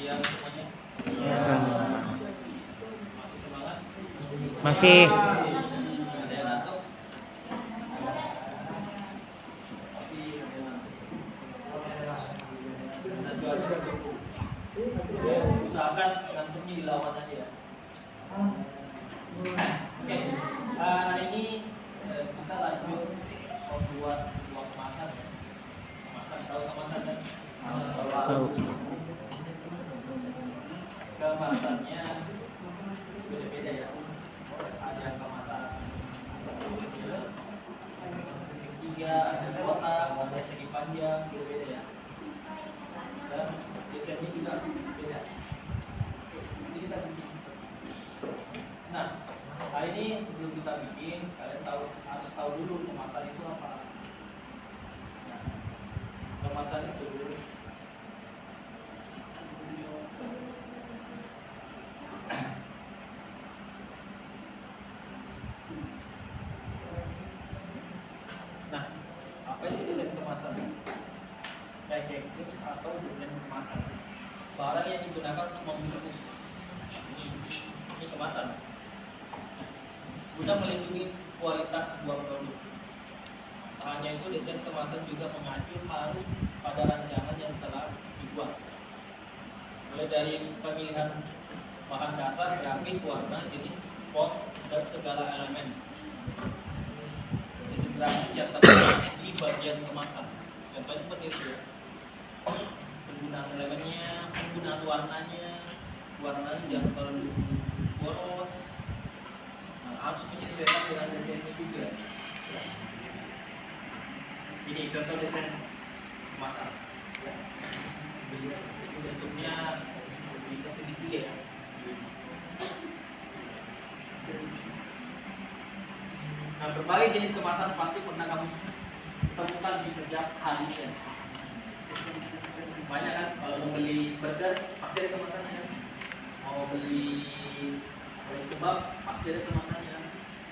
Siang semuanya. Masih semangat? Masih. Ada yang ngantuk? Tapi ada yang ngantuk. Satu aja. Usahakan ngantuknya dilawan aja ya. Oke. Hari ini kita lanjut membuat sebuah kemasan. Kemasan, tahu kemasan kan? Tahu. Kemasannya beda-beda ya. Ada yang kemasan kecil, tiga, ada kotak, ada segi panjang, beda-beda ya. Dan desainnya juga beda. Ini kita bikin. Nah, hari ini sebelum kita bikin, kalian harus tahu dulu kemasan itu apa. Nah, kemasan itu nah, apa itu desain kemasan? Packaging atau desain kemasan. Barang yang digunakan untuk membungkus. Ini kemasan. Guna melindungi kualitas sebuah produk. Tak hanya itu, desain kemasan juga mengacu harus pada rancangan yang telah dibuat. Mulai dari pemilihan bahan dasar, grafik, warna, jenis, font, dan segala elemen grafis yang terdapat di bagian kemasan. Contohnya seperti itu. Penggunaan elemennya, penggunaan warnanya jangan terlalu boros. Nah, harus menyesuaikan dengan desainnya juga. Ini contoh desain kemasan. Bentuknya bisa sedikit ya. Nah, berbagai jenis kemasan pasti pernah kamu temukan di setiap harinya. Banyak kan, kalau mau beli burger pasti ada kemasannya kan. Mau beli kebab pasti ada kemasannya kan.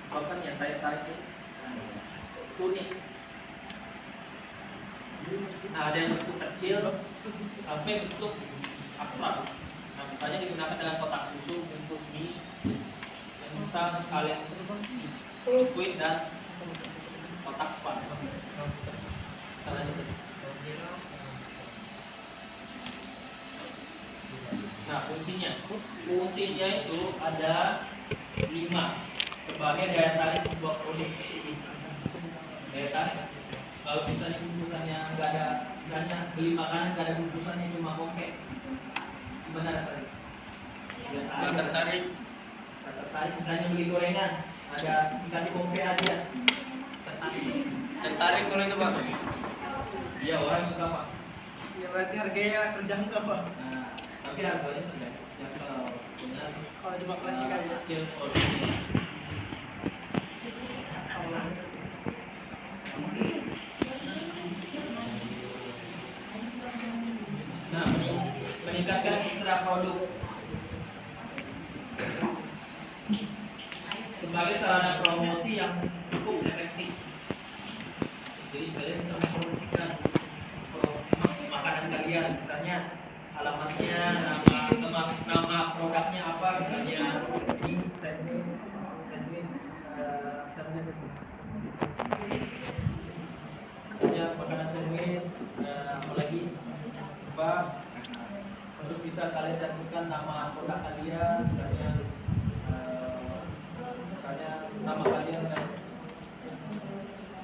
Kalau kan yang tarik-tarik itu unik. Nah, ada yang bentuk kecil sampai bentuk abstrak. Nah, misalnya digunakan dalam kotak susu, bungkus mie, yang besar sekalian biskuit dan kotak span. Nah, fungsinya itu ada 5 sebagai daya tarik sebuah produk. Daya tarik. Kalau misalnya bungkusannya nggak ada, misalnya beli makanan nggak ada bungkusannya cuma bongkek, gimana rasanya? Biasa aja. Tertarik. Misalnya beli gorengan, ada dikasih bongkek aja. Tertarik kalau itu Pak? Iya, orang suka Pak. Ya berarti harganya terjangkau Pak. Nah, tapi harganya tidak. Ya kalau punya Kalau cuma klasik aja. kecil solusinya. Nah, meningkatkan citra produk sebagai sarana promosi yang cukup efektif. Jadi kalian bisa mempromosikan makanan kalian, misalnya alamatnya, nama produknya apa, misalnya ini sandwich, makanan sandwich, apalagi apa, terus bisa kalian cantumkan nama produk kalian, misalnya nama kalian kan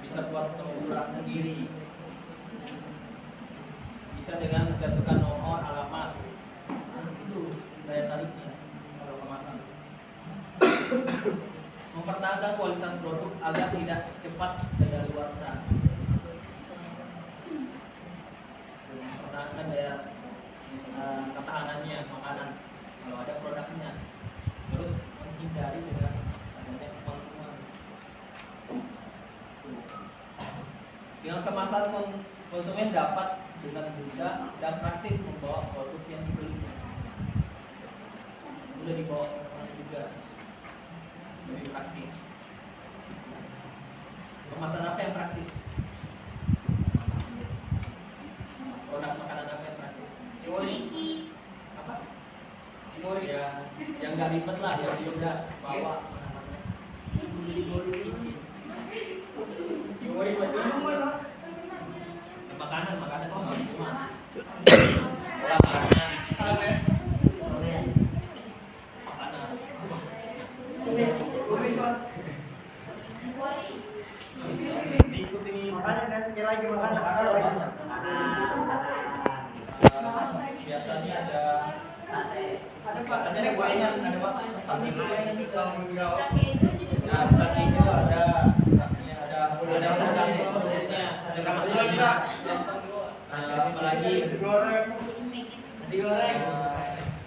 bisa buat tempat sendiri, bisa dengan mencantumkan nomor, alamat. Itu daya tariknya kalau kemasan. Mempertahankan kualitas produk agar tidak cepat kadaluarsa. Mempertahankan daya ketahanannya makanan kalau ada produknya. Terus menghindari dengan adanya kemaluan. Dengan kemasan konsumen dapat dengan mudah dan praktis membawa produk yang dibeli. Mudah dibawa ke orang juga, lebih praktis. Kemasan apa yang praktis? Produk makanan apa yang praktis? Apa? umur yang nggak ribet lah, yang dia udah bawa makanan oh nggak cuma makanan Makanya kan dia lagi makan biasanya ada Pak. ada gorengan, ada apa? Tapi gorengan juga. Nah, saat itu ada sandal prosesnya, ada kamar apalagi Nasi goreng.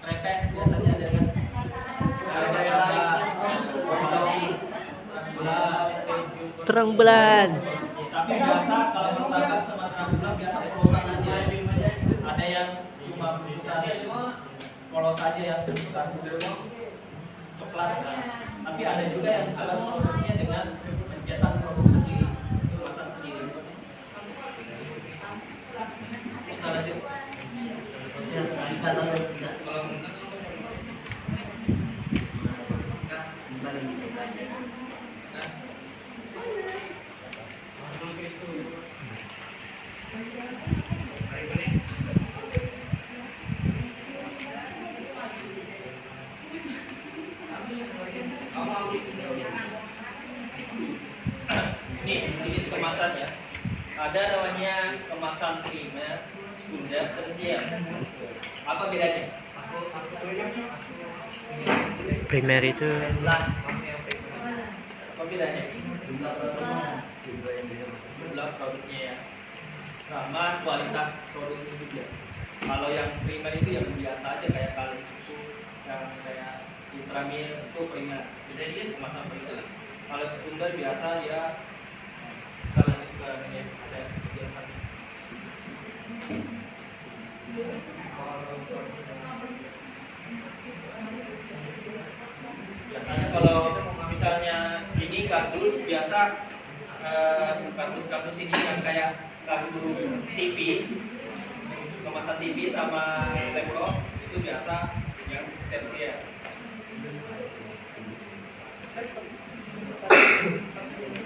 repes biasanya ada kan. Terang bulan. Tapi biasa kalau bertanggal sama terang bulan biasa program aja. Ada yang cuma polos saja yang bukan coklat. Nah, tapi ada juga yang bukan produknya dengan mencetak produk sendiri, kemasan sendiri. Kita lanjut. Ini kemasan ya. Ada namanya kemasan primer, sekunder, tersier. Apa bedanya? Primer itu Apa bedanya? Jumlah produknya ya. Sama kualitas produknya juga. Kalau yang primer itu yang biasa aja kayak kaleng susu, yang kayak Ultramil itu primer. Jadi kemasan primer. Kalau sekunder biasa ya kalau itu ada seperti yang tadi. Biasanya kalau misalnya ini kardus biasa kardus ini yang kayak kardus TV, kemasan TV sama laptop itu biasa yang tersier.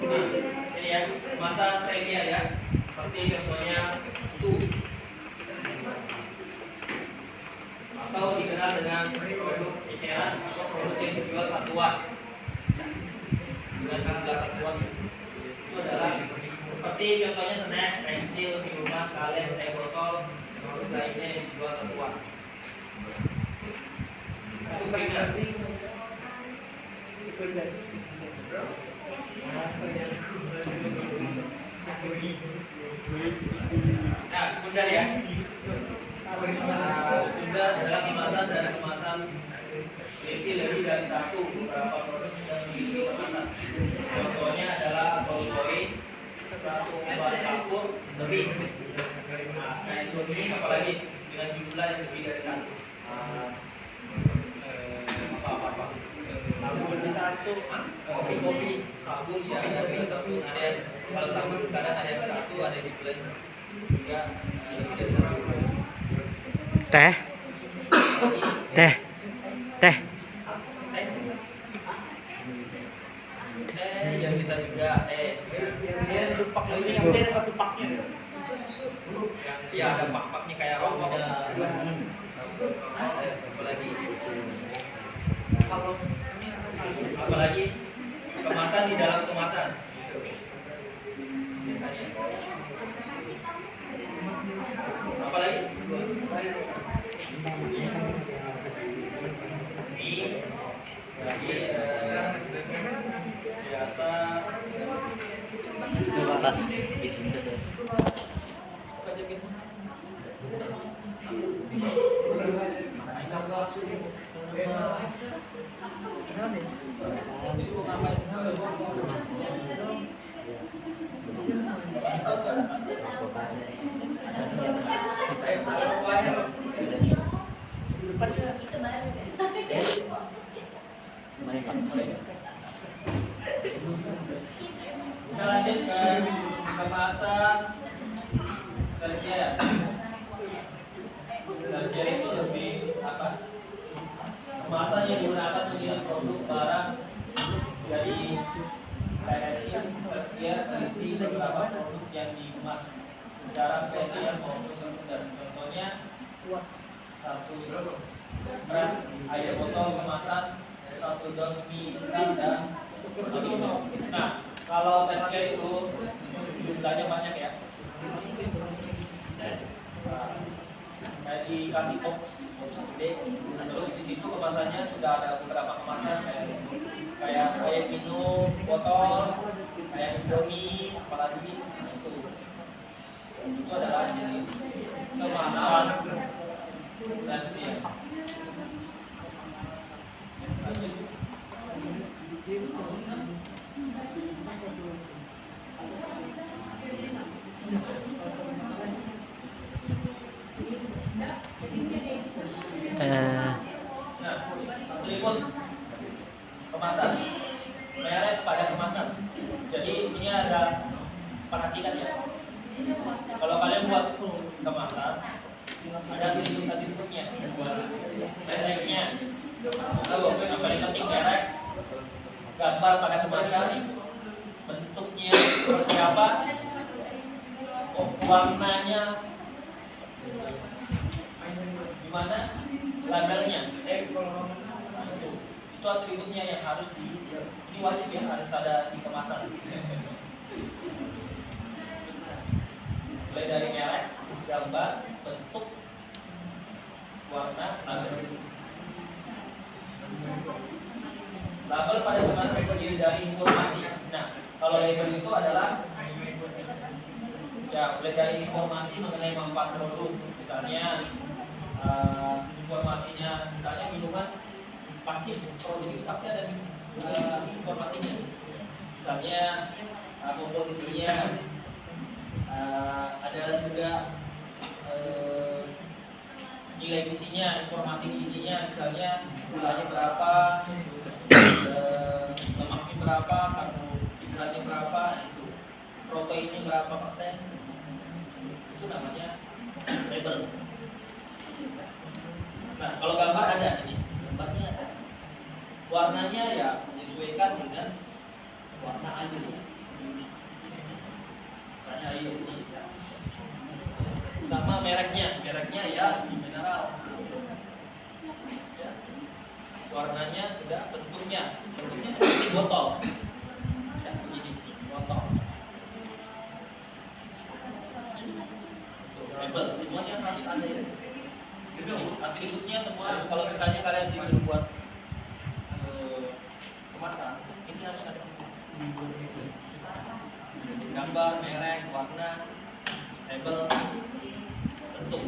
Ini ya kemasan premier ya, seperti contohnya susu atau dikenal dengan produk eceran atau produk yang dijual satuan dengan harga satuan itu adalah seperti contohnya snack, pensil, minuman, kaleng, teh botol, produk lainnya yang dijual satuan. Itu primer. Sekunder. Nah, sekunder ya. Sekunder adalah kemasan dari kemasan isi lebih dari satu beberapa produk yang dikemasan. Contohnya adalah ball-point, satu bahan kapur, lebih. Nah, kayak ini apalagi dengan jumlah yang lebih dari satu. Apa? Sabun satu, kopi, sabun ya ada sabun, ada yang kalau sabun kadang ada yang satu, ada yang di blend juga lebih dari satu. teh Yang kita juga Dia ada pak ini yang dia ada satu paknya. ya ada pak-paknya kayak rokok apalagi kemasan di dalam kemasan biasanya apalagi ini lagi biasa Kita lanjut ke kemasan tersier. Tersier itu lebih apa? kemasan yang digunakan untuk produk barang dari packaging, tersier, terisi beberapa produk yang dikemas secara premier maupun sekunder. Contohnya satu beras, air botol kemasan, satu dos mie instan dan minum. Nah, kalau tersier itu jumlahnya banyak ya. Kayak dikasih box gede, terus di situ kemasannya sudah ada beberapa kemasan kayak air minum, botol, kayak Indomie, apalagi itu adalah jenis kemasan tersier. Eh, Nah, berikut kemasan, merek pada kemasan. Jadi ini ada, perhatikan ya. Kalau kalian buat kemasan, ada atribut-atributnya, mereknya. Lalu yang paling penting merek, gambar pada kemasan, bentuknya seperti apa, warnanya gimana, labelnya. Itu atributnya yang harus ini wajib ya, harus ada di kemasan. Mulai dari merek, gambar, bentuk, warna, label. Label pada kemasan terdiri dari informasi. Nah, kalau label itu adalah ya mulai dari informasi mengenai manfaat produk, misalnya informasinya, misalnya minuman pasti produk itu pasti ada informasinya, misalnya komposisinya, ada juga nilai gizinya, informasi gizinya, misalnya gulanya berapa, lemaknya berapa, karbohidratnya berapa, itu proteinnya berapa persen, itu namanya label. Nah, kalau gambar ada ini, gambarnya ada. Warnanya ya menyesuaikan dengan warna air. Misalnya air ini. Sama mereknya ya mineral. Ya. Warnanya sudah bentuknya seperti botol. Ya, begini, botol. Label semuanya harus ada ya. Atributnya semua, kalau misalnya kalian disuruh buat kemasan, ini harus ada gambar, merek, warna, label, bentuk.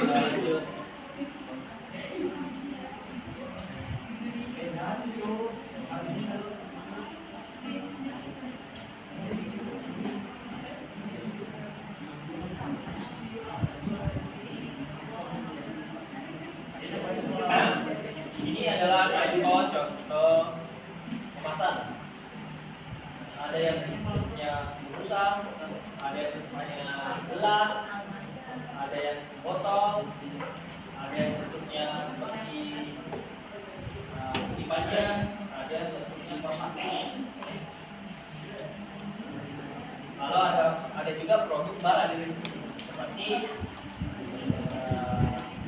Lanjut. Ini adalah contoh kemasan. Ada yang bentuknya busam, ada yang bentuknya gelas, ada yang botol, ada yang bentuknya seperti panjang, ada yang bentuknya kotak. Kalau ada juga produk bar seperti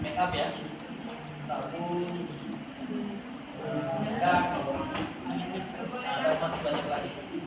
make up ya, sabun,